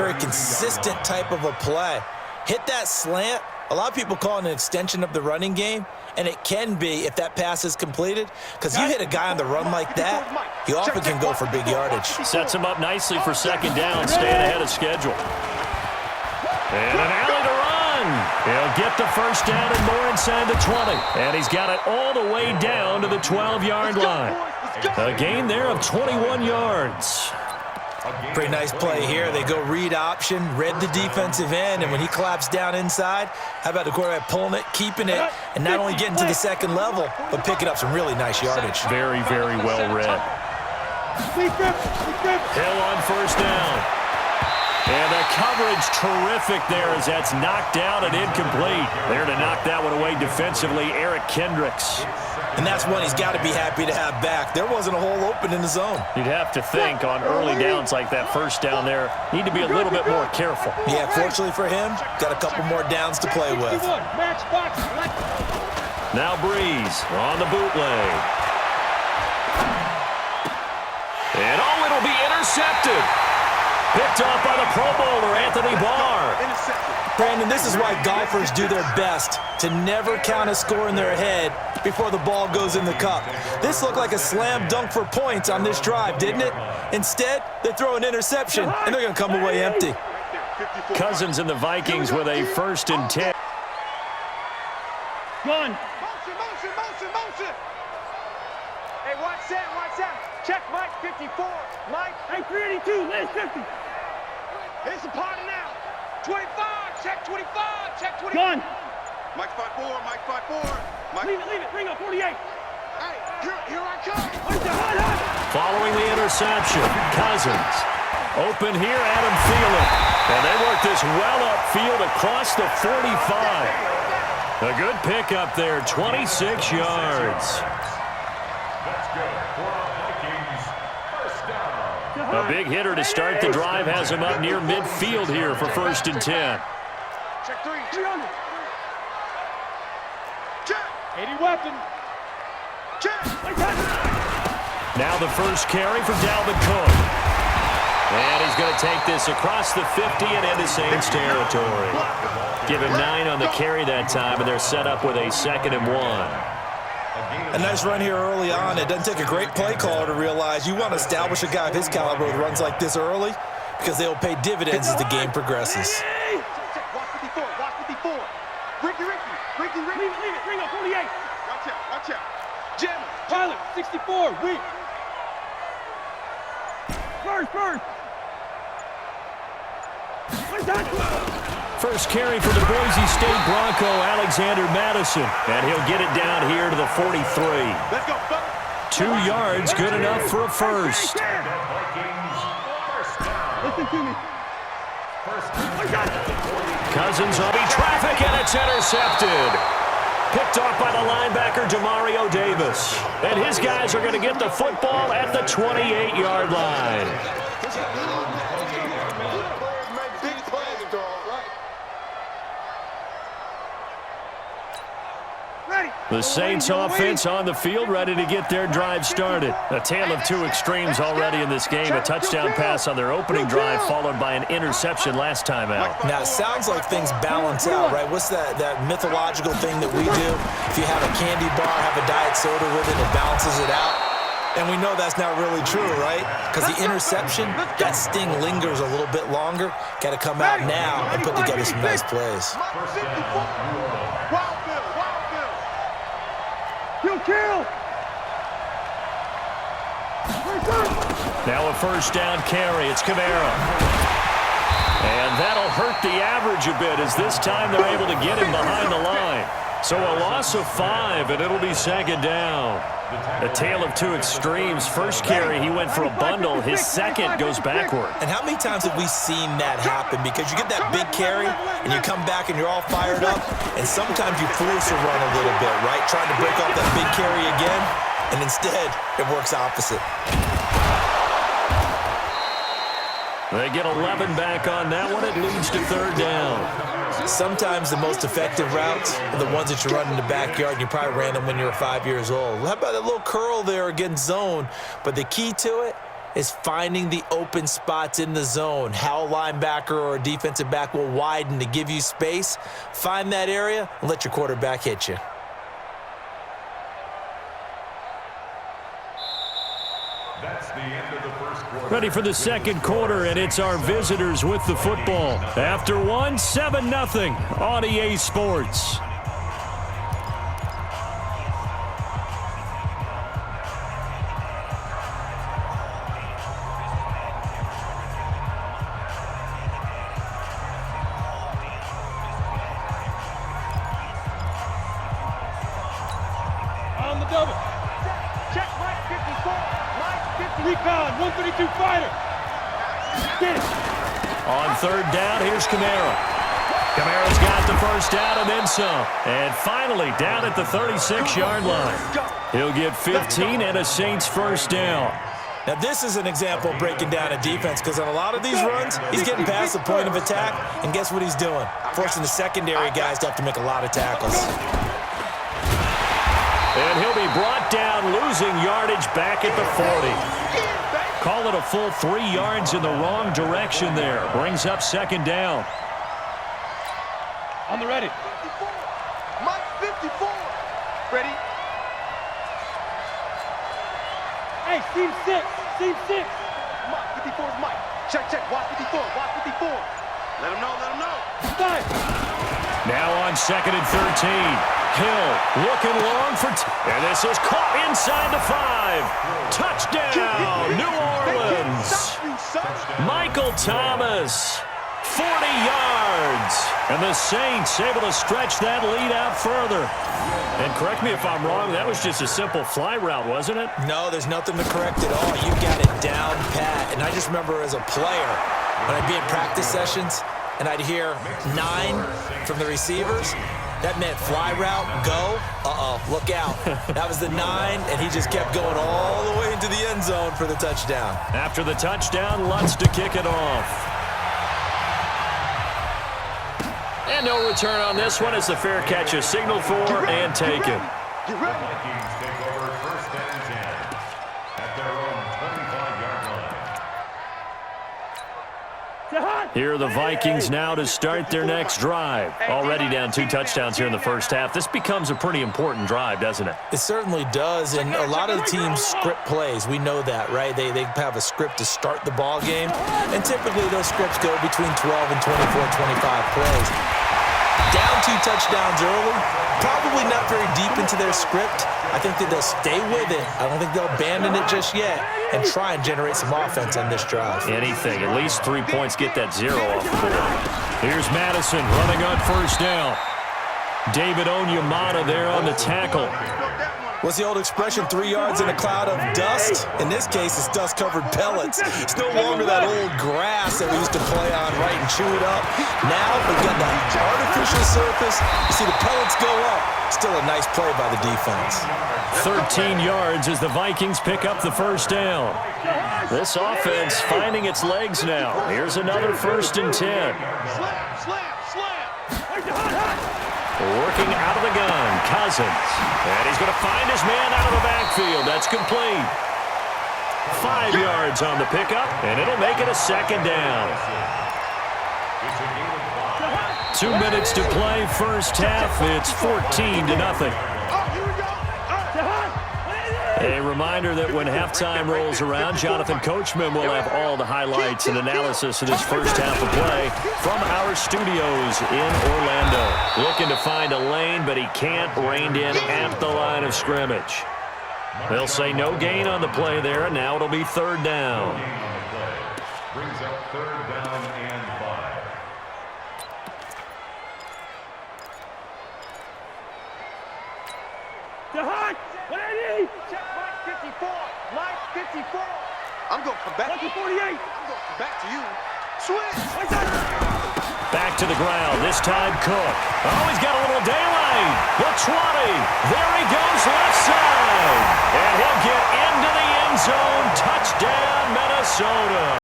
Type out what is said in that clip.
very consistent type of a play. Hit that slant. A lot of people call it an extension of the running game, and it can be if that pass is completed, because you hit a guy on the run like that, he often can go for big yardage. Sets him up nicely for second down, staying ahead of schedule. And an alley to run. He'll get the first down and more inside the 20. And he's got it all the way down to the 12-yard line. A gain there of 21 yards. Pretty nice play here. They go read option, read the defensive end, and when he collapsed down inside, how about the quarterback pulling it, keeping it, and not only getting to the second level, but picking up some really nice yardage. Very, very well read. Hill on first down. And the coverage terrific there as that's knocked down and incomplete. There to knock that one away defensively, Eric Kendricks. And that's one he's got to be happy to have back. There wasn't a hole open in the zone. You'd have to think on early downs like that first down there, need to be a little bit more careful. Yeah, fortunately for him, got a couple more downs to play with. Now Breeze on the bootleg. And oh, it'll be intercepted. Picked off by the Pro Bowler, Anthony Barr. Brandon, this is why golfers do their best to never count a score in their head before the ball goes in the cup. This looked like a slam dunk for points on this drive, didn't it? Instead, they throw an interception, and they're going to come away empty. Cousins and the Vikings with a 1st and 10. Motion. Hey, watch that. Check Mike 54. Mike. Hey, 382, last 50. Here's the party now. 25, check 25, check 25. Gun. Mike 5-4, Mike 5-4. Mike. Leave it, ring up 48. Hey, here I come. Following the interception, Cousins. Open here, Adam Thielen. And they work this well upfield across the 45. A good pickup there, 26 yards. A big hitter to start the drive has him up near midfield here for 1st and 10. Check 300. Check. 80 weapon. Check. Now the first carry for Dalvin Cook. And he's going to take this across the 50 and into Saints territory. Give him 9 on the carry that time, and they're set up with a 2nd and 1. A nice run here early on. It doesn't take a great play caller to realize you want to establish a guy of his caliber with runs like this early because they will pay dividends as the game progresses. Watch 54, watch 54. Ricky. Leave it, ring up 48. Watch out. Jim, pilot, 64, weak. First. First carry for the Boise State Bronco, Alexander Madison. And he'll get it down here to the 43. Let's go, 2 yards, good enough for a first. Listen to me. Cousins on traffic, and it's intercepted. Picked off by the linebacker, Demario Davis. And his guys are going to get the football at the 28-yard line. The Saints offense on the field, ready to get their drive started. A tale of two extremes already in this game. A touchdown pass on their opening drive, followed by an interception last time out. Now, it sounds like things balance out, right? What's that mythological thing that we do? If you have a candy bar, have a diet soda with it, it balances it out. And we know that's not really true, right? Because the interception, that sting lingers a little bit longer. Got to come out now and put together some nice plays. Kill! Now a first down carry. It's Kamara. And that'll hurt the average a bit as this time they're able to get him behind the line. So a loss of 5, and it'll be second down. A tale of two extremes. First carry, he went for a bundle. His second goes backward. And how many times have we seen that happen? Because you get that big carry, and you come back and you're all fired up, and sometimes you force a run a little bit, right? Trying to break off that big carry again, and instead it works opposite. They get 11 back on that one. It leads to third down. Sometimes the most effective routes are the ones that you run in the backyard, and you probably ran them when you were 5 years old. How about that little curl there against zone? But the key to it is finding the open spots in the zone. How a linebacker or a defensive back will widen to give you space. Find that area and let your quarterback hit you. Ready for the second quarter, and it's our visitors with the football. After one, 7-0 on EA Sports. On the double. Check Mike 54. Mike 50. Recon 132 fighter. Get it. On third down, here's Kamara. Kamara's got the first down and then some. And finally, down at the 36-yard line. He'll get 15 and a Saints first down. Now, this is an example of breaking down a defense because on a lot of these runs, he's getting past the point of attack, and guess what he's doing? Forcing the secondary guys to have to make a lot of tackles. And he'll be brought down, losing yardage back at the 40. Call it a full 3 yards in the wrong direction there. Brings up second down. On the ready. Mike 54. Ready? Hey, seam 6. Seam 6. Mike 54 is Mike. Check, check. Watch 54. Watch 54. Let him know. Let him know. Five. Now on second and 13. Hill looking long for and this is caught inside the 5. Touchdown, New Orleans. Michael Thomas, 40 yards. And the Saints able to stretch that lead out further. And correct me if I'm wrong, that was just a simple fly route, wasn't it? No, there's nothing to correct at all. You got it down pat. And I just remember as a player, when I'd be in practice sessions, and I'd hear 9 from the receivers, that meant fly route, go, look out. That was the 9, and he just kept going all the way into the end zone for the touchdown. After the touchdown, Lutz to kick it off. And no return on this one as the fair catch is signaled for and taken. Get ready. Here are the Vikings now to start their next drive. Already down 2 touchdowns here in the first half. This becomes a pretty important drive, doesn't it? It certainly does, and a lot of the teams script plays. We know that, right? They have a script to start the ball game, and typically those scripts go between 12 and 24, 25 plays. Down 2 touchdowns early, probably not very deep into their script. I think that they'll stay with it. I don't think they'll abandon it just yet and try and generate some offense on this drive. Anything, at least 3 points, get that 0 off the board. Here's Madison running on first down. David Onyemata there on the tackle. What's the old expression, 3 yards in a cloud of dust? In this case, it's dust-covered pellets. It's no longer that old grass that we used to play on, right, and chew it up. Now we've got the artificial surface. You see the pellets go up. Still a nice play by the defense. 13 yards as the Vikings pick up the first down. This offense finding its legs now. Here's another 1st and 10. Working out of the gun, Cousins. And he's going to find his man out of the backfield. That's complete. 5 yards on the pickup, and it'll make it a second down. 2 minutes to play, first half. It's 14-0. A reminder that when halftime rolls around, Jonathan Coachman will have all the highlights and analysis of this first half of play from our studios in Orlando. Looking to find a lane, but he can't, reined in at the line of scrimmage. They'll say no gain on the play there, and now it'll be 3rd down. Brings up 3rd down and 5. What I need? Check Mike 54. Mike 54. I'm going to come back. 48. I'm going to come back to you. Switch. Back to the ground, this time Cook. Oh, he's got a little daylight. The 20. There he goes left side. And he'll get into the end zone. Touchdown, Minnesota.